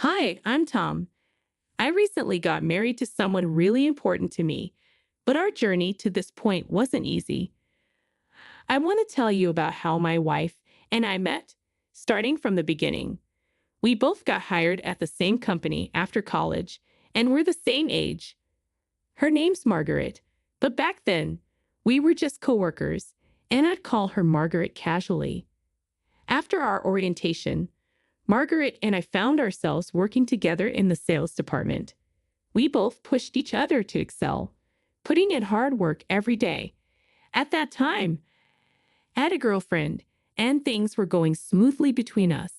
Hi, I'm Tom. I recently got married to someone really important to me, but our journey to this point wasn't easy. I want to tell you about how my wife and I met, starting from the beginning. We both got hired at the same company after college, and we're the same age. Her name's Margaret, but back then, we were just coworkers, and I'd call her Margaret casually. After our orientation, Margaret and I found ourselves working together in the sales department. We both pushed each other to excel, putting in hard work every day. At that time, I had a girlfriend, and things were going smoothly between us.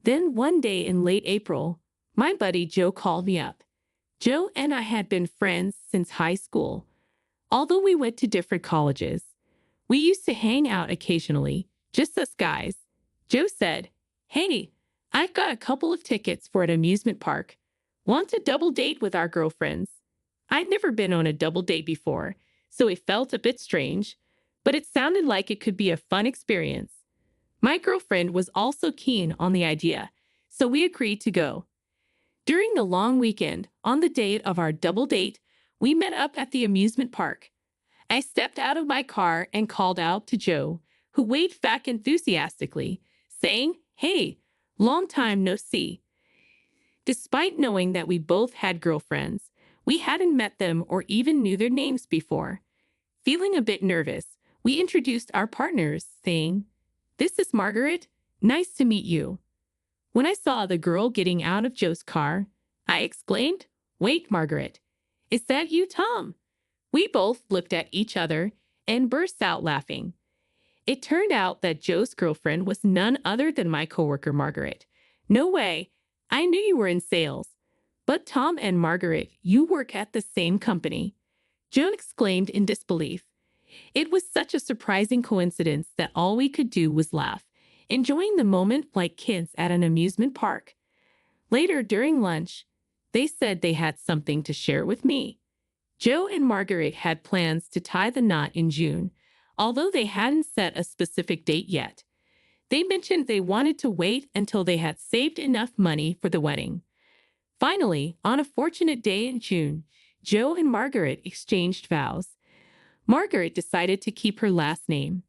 Then one day in late April, my buddy Joe called me up. Joe and I had been friends since high school. Although we went to different colleges, we used to hang out occasionally, just us guys. Joe said, "Hey, I've got a couple of tickets for an amusement park. Want to double date with our girlfriends?" I'd never been on a double date before, so it felt a bit strange, but it sounded like it could be a fun experience. My girlfriend was also keen on the idea, so we agreed to go. During the long weekend, on the date of our double date, we met up at the amusement park. I stepped out of my car and called out to Joe, who waved back enthusiastically, saying, "Hey, long time no see." Despite knowing that we both had girlfriends, we hadn't met them or even knew their names before. Feeling a bit nervous, we introduced our partners, saying, "This is Margaret. Nice to meet you." When I saw the girl getting out of Joe's car, I exclaimed, "Wait, Margaret, is that you, Tom?" We both looked at each other and burst out laughing. It turned out that Joe's girlfriend was none other than my coworker, Margaret. "No way. I knew you were in sales. But Tom and Margaret, you work at the same company." Joe exclaimed in disbelief. It was such a surprising coincidence that all we could do was laugh, enjoying the moment like kids at an amusement park. Later, during lunch, they said they had something to share with me. Joe and Margaret had plans to tie the knot in June, although they hadn't set a specific date yet. They mentioned they wanted to wait until they had saved enough money for the wedding. Finally, on a fortunate day in June, Joe and Margaret exchanged vows. Margaret decided to keep her last name.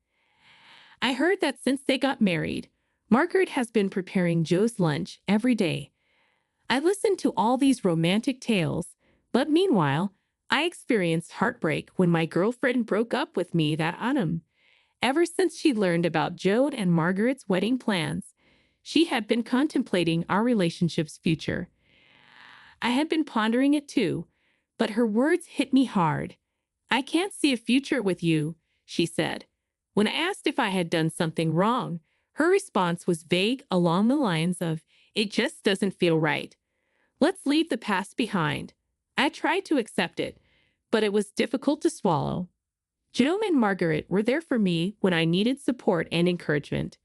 I heard that since they got married, Margaret has been preparing Joe's lunch every day. I listened to all these romantic tales, but meanwhile, I experienced heartbreak when my girlfriend broke up with me that autumn. Ever since she learned about Joe and Margaret's wedding plans, she had been contemplating our relationship's future. I had been pondering it too, but her words hit me hard. "I can't see a future with you," she said. When I asked if I had done something wrong, her response was vague along the lines of, "It just doesn't feel right. Let's leave the past behind." I tried to accept it, but it was difficult to swallow. Joe and Margaret were there for me when I needed support and encouragement.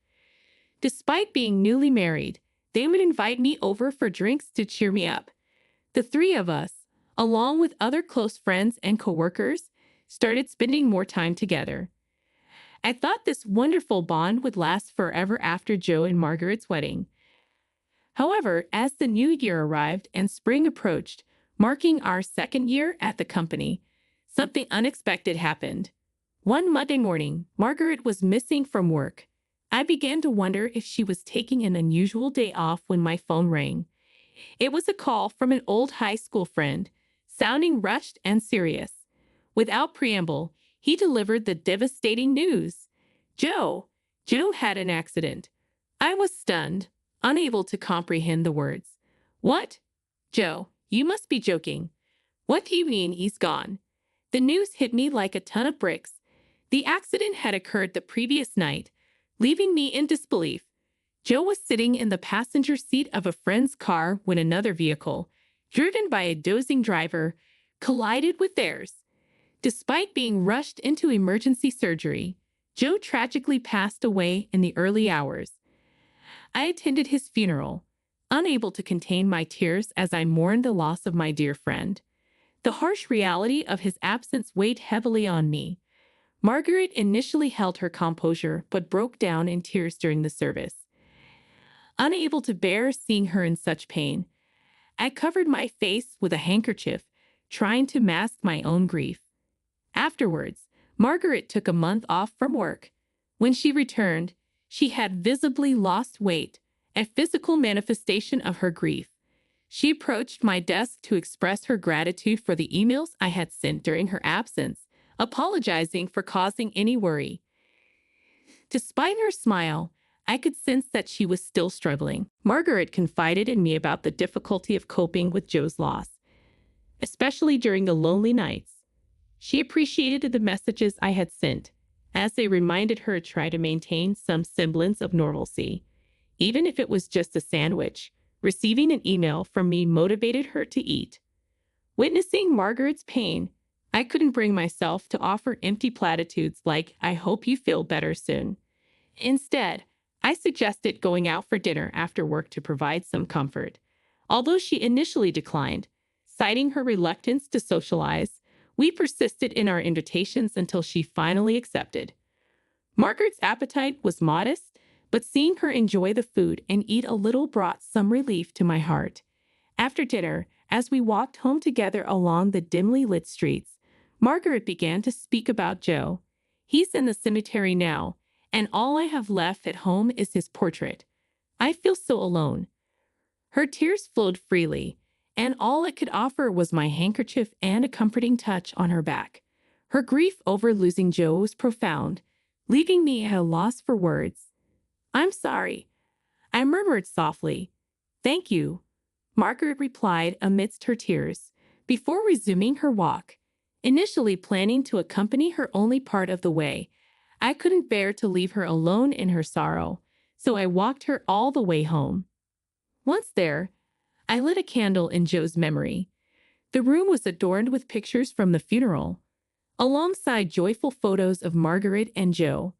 Despite being newly married, they would invite me over for drinks to cheer me up. The three of us, along with other close friends and coworkers, started spending more time together. I thought this wonderful bond would last forever after Joe and Margaret's wedding. However, as the new year arrived and spring approached, marking our second year at the company, something unexpected happened. One Monday morning, Margaret was missing from work. I began to wonder if she was taking an unusual day off when my phone rang. It was a call from an old high school friend, sounding rushed and serious. Without preamble, he delivered the devastating news. Joe had an accident. I was stunned, unable to comprehend the words. "What? Joe, you must be joking. What do you mean he's gone?" The news hit me like a ton of bricks. The accident had occurred the previous night, leaving me in disbelief. Joe was sitting in the passenger seat of a friend's car when another vehicle, driven by a dozing driver, collided with theirs. Despite being rushed into emergency surgery, Joe tragically passed away in the early hours. I attended his funeral, unable to contain my tears as I mourned the loss of my dear friend. The harsh reality of his absence weighed heavily on me. Margaret initially held her composure but broke down in tears during the service. Unable to bear seeing her in such pain, I covered my face with a handkerchief, trying to mask my own grief. Afterwards, Margaret took a month off from work. When she returned, she had visibly lost weight, a physical manifestation of her grief. She approached my desk to express her gratitude for the emails I had sent during her absence, apologizing for causing any worry. Despite her smile, I could sense that she was still struggling. Margaret confided in me about the difficulty of coping with Joe's loss, especially during the lonely nights. She appreciated the messages I had sent, as they reminded her to try to maintain some semblance of normalcy. Even if it was just a sandwich, receiving an email from me motivated her to eat. Witnessing Margaret's pain, I couldn't bring myself to offer empty platitudes like, "I hope you feel better soon." Instead, I suggested going out for dinner after work to provide some comfort. Although she initially declined, citing her reluctance to socialize, we persisted in our invitations until she finally accepted. Margaret's appetite was modest, but seeing her enjoy the food and eat a little brought some relief to my heart. After dinner, as we walked home together along the dimly lit streets, Margaret began to speak about Joe. "He's in the cemetery now, and all I have left at home is his portrait. I feel so alone." Her tears flowed freely, and all I could offer was my handkerchief and a comforting touch on her back. Her grief over losing Joe was profound, leaving me at a loss for words. "I'm sorry," I murmured softly. "Thank you," Margaret replied amidst her tears, before resuming her walk. Initially planning to accompany her only part of the way, I couldn't bear to leave her alone in her sorrow, so I walked her all the way home. Once there, I lit a candle in Joe's memory. The room was adorned with pictures from the funeral, alongside joyful photos of Margaret and Joe.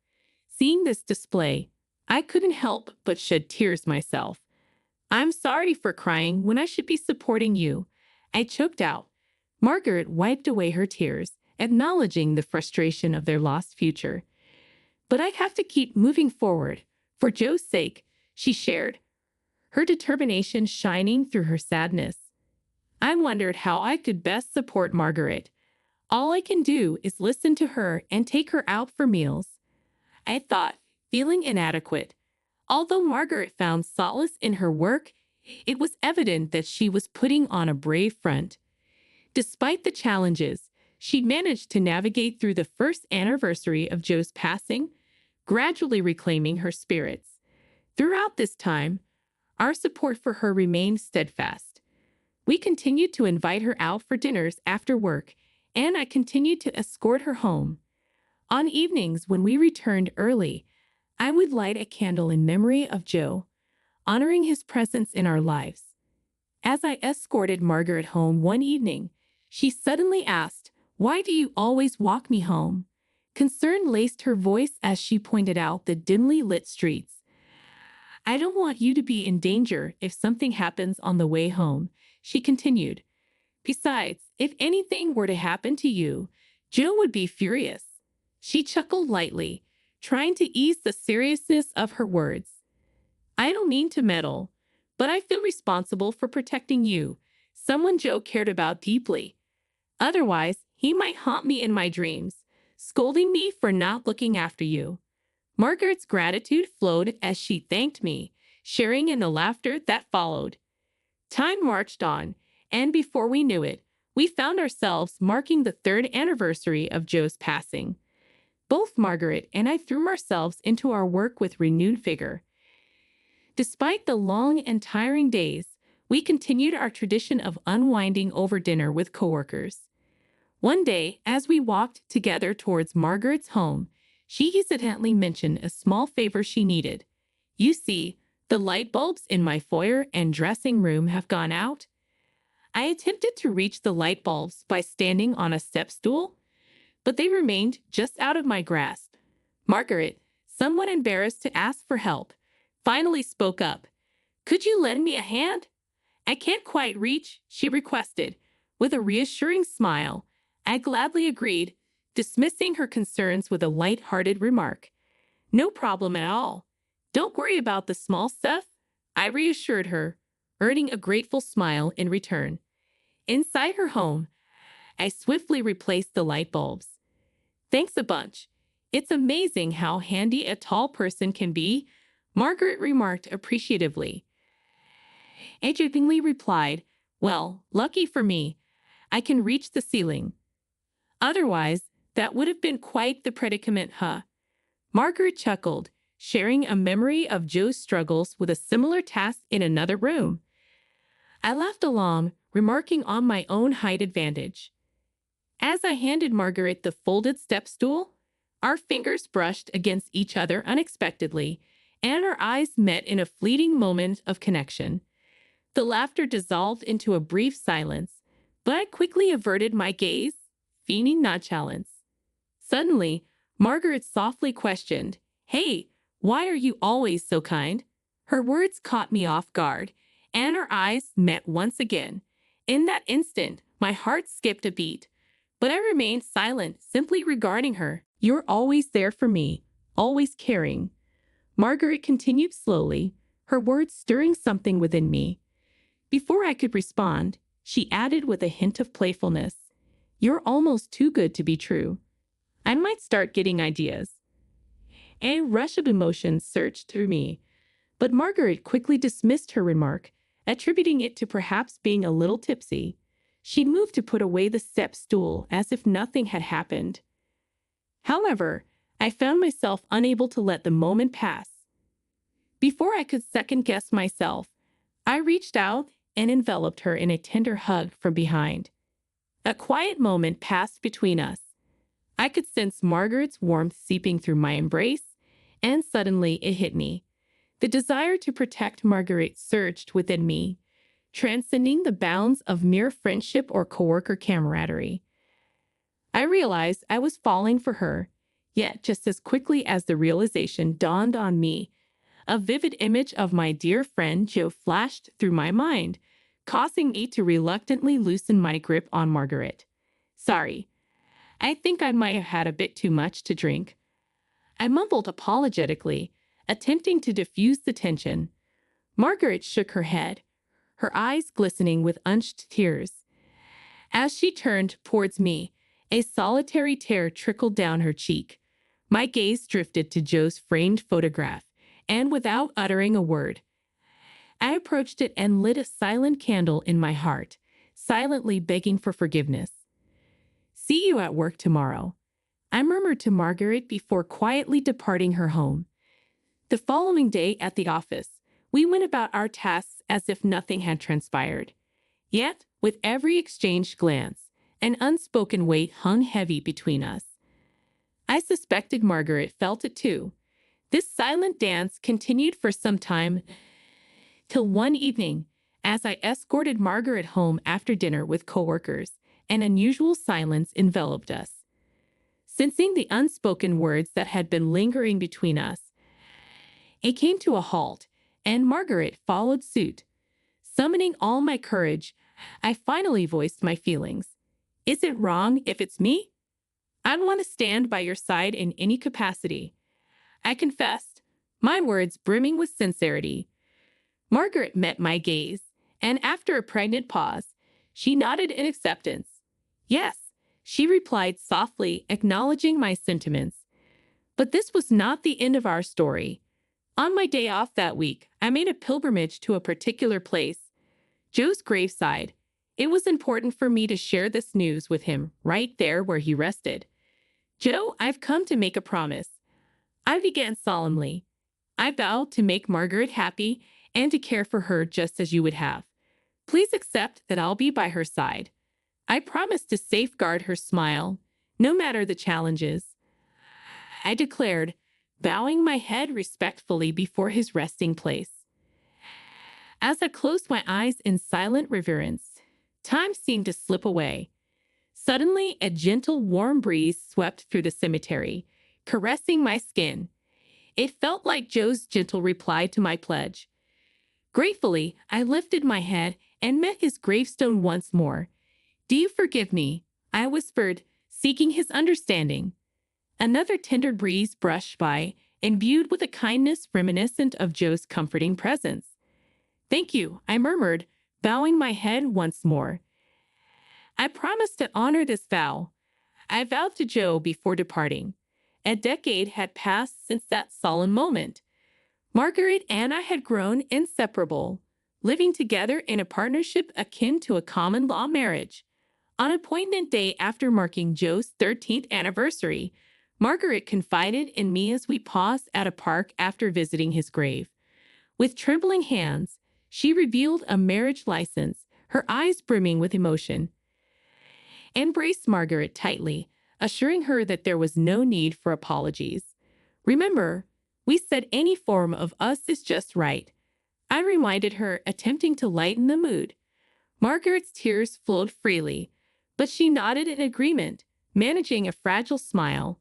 Seeing this display, I couldn't help but shed tears myself. "I'm sorry for crying when I should be supporting you," I choked out. Margaret wiped away her tears, acknowledging the frustration of their lost future. "But I have to keep moving forward, for Joe's sake," she shared, her determination shining through her sadness. I wondered how I could best support Margaret. All I can do is listen to her and take her out for meals, I thought, feeling inadequate. Although Margaret found solace in her work, it was evident that she was putting on a brave front. Despite the challenges, she managed to navigate through the first anniversary of Joe's passing, gradually reclaiming her spirits. Throughout this time, our support for her remained steadfast. We continued to invite her out for dinners after work, and I continued to escort her home. On evenings when we returned early, I would light a candle in memory of Joe, honoring his presence in our lives. As I escorted Margaret home one evening, she suddenly asked, "Why do you always walk me home?" Concern laced her voice as she pointed out the dimly lit streets. "I don't want you to be in danger if something happens on the way home," she continued. "Besides, if anything were to happen to you, Joe would be furious." She chuckled lightly, trying to ease the seriousness of her words. "I don't mean to meddle, but I feel responsible for protecting you, someone Joe cared about deeply. Otherwise, he might haunt me in my dreams, scolding me for not looking after you." Margaret's gratitude flowed as she thanked me, sharing in the laughter that followed. Time marched on, and before we knew it, we found ourselves marking the third anniversary of Joe's passing. Both Margaret and I threw ourselves into our work with renewed vigor. Despite the long and tiring days, we continued our tradition of unwinding over dinner with coworkers. One day, as we walked together towards Margaret's home, she hesitantly mentioned a small favor she needed. "You see, the light bulbs in my foyer and dressing room have gone out." I attempted to reach the light bulbs by standing on a step stool, but they remained just out of my grasp. Margaret, somewhat embarrassed to ask for help, finally spoke up. "Could you lend me a hand?" "I can't quite reach," she requested. With a reassuring smile, I gladly agreed, dismissing her concerns with a light-hearted remark. "No problem at all. Don't worry about the small stuff," I reassured her, earning a grateful smile in return. Inside her home, I swiftly replaced the light bulbs. Thanks a bunch. It's amazing how handy a tall person can be, Margaret remarked appreciatively. I jokingly replied, well, lucky for me, I can reach the ceiling. Otherwise, that would have been quite the predicament, huh? Margaret chuckled, sharing a memory of Joe's struggles with a similar task in another room. I laughed along, remarking on my own height advantage. As I handed Margaret the folded step stool, our fingers brushed against each other unexpectedly, and our eyes met in a fleeting moment of connection. The laughter dissolved into a brief silence, but I quickly averted my gaze, feigning nonchalance. Suddenly, Margaret softly questioned, "Hey, why are you always so kind?" Her words caught me off guard, and our eyes met once again. In that instant, my heart skipped a beat, but I remained silent, simply regarding her. "You're always there for me, always caring." Margaret continued slowly, her words stirring something within me. Before I could respond, she added with a hint of playfulness, "You're almost too good to be true. I might start getting ideas." A rush of emotion surged through me, but Margaret quickly dismissed her remark, attributing it to perhaps being a little tipsy. She moved to put away the step stool as if nothing had happened. However, I found myself unable to let the moment pass. Before I could second-guess myself, I reached out and enveloped her in a tender hug from behind. A quiet moment passed between us. I could sense Margaret's warmth seeping through my embrace, and suddenly it hit me. The desire to protect Margaret surged within me, transcending the bounds of mere friendship or coworker camaraderie. I realized I was falling for her, yet just as quickly as the realization dawned on me, a vivid image of my dear friend Joe flashed through my mind, causing me to reluctantly loosen my grip on Margaret. "Sorry, I think I might have had a bit too much to drink." I mumbled apologetically, attempting to diffuse the tension. Margaret shook her head, her eyes glistening with unshed tears. As she turned towards me, a solitary tear trickled down her cheek. My gaze drifted to Joe's framed photograph, and without uttering a word, I approached it and lit a silent candle in my heart, silently begging for forgiveness. "See you at work tomorrow," I murmured to Margaret before quietly departing her home. The following day at the office, we went about our tasks as if nothing had transpired. Yet, with every exchanged glance, an unspoken weight hung heavy between us. I suspected Margaret felt it too. This silent dance continued for some time, till one evening, as I escorted Margaret home after dinner with coworkers, an unusual silence enveloped us. Sensing the unspoken words that had been lingering between us, it came to a halt, and Margaret followed suit. Summoning all my courage, I finally voiced my feelings. "Is it wrong if it's me? I'd want to stand by your side in any capacity," I confessed, my words brimming with sincerity. Margaret met my gaze, and after a pregnant pause, she nodded in acceptance. "Yes," she replied softly, acknowledging my sentiments. But this was not the end of our story. On my day off that week, I made a pilgrimage to a particular place, Joe's graveside. It was important for me to share this news with him right there where he rested. "Joe, I've come to make a promise," I began solemnly. "I vow to make Margaret happy and to care for her just as you would have. Please accept that I'll be by her side. I promise to safeguard her smile, no matter the challenges," I declared, bowing my head respectfully before his resting place. As I closed my eyes in silent reverence, time seemed to slip away. Suddenly, a gentle, warm breeze swept through the cemetery, caressing my skin. It felt like Joe's gentle reply to my pledge. Gratefully, I lifted my head and met his gravestone once more. "Do you forgive me?" I whispered, seeking his understanding. Another tender breeze brushed by, imbued with a kindness reminiscent of Joe's comforting presence. Thank you, I murmured, bowing my head once more. I promised to honor this vow. I vowed to Joe before departing. A decade had passed since that solemn moment. Margaret and I had grown inseparable, living together in a partnership akin to a common law marriage. On appointment day after marking Joe's 13th anniversary, Margaret confided in me as we paused at a park after visiting his grave. With trembling hands, she revealed a marriage license, her eyes brimming with emotion. I embraced Margaret tightly, assuring her that there was no need for apologies. Remember, we said any form of us is just right. I reminded her, attempting to lighten the mood. Margaret's tears flowed freely, but she nodded in agreement, managing a fragile smile.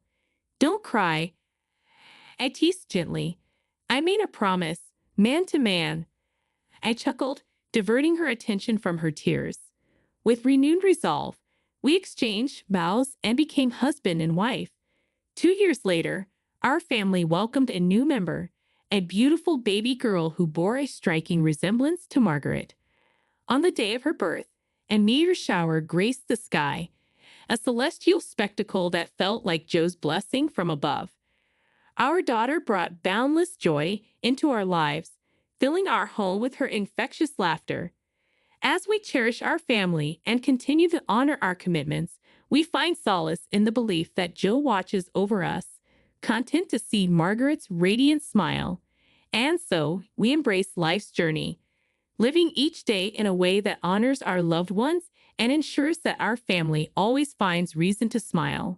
Don't cry, I teased gently. I made a promise, man to man. I chuckled, diverting her attention from her tears. With renewed resolve, we exchanged vows and became husband and wife. 2 years later, our family welcomed a new member, a beautiful baby girl who bore a striking resemblance to Margaret. On the day of her birth, a meteor shower graced the sky, a celestial spectacle that felt like Joe's blessing from above. Our daughter brought boundless joy into our lives, filling our home with her infectious laughter. As we cherish our family and continue to honor our commitments, we find solace in the belief that Joe watches over us, content to see Margaret's radiant smile. And so, we embrace life's journey, living each day in a way that honors our loved ones and ensures that our family always finds reason to smile.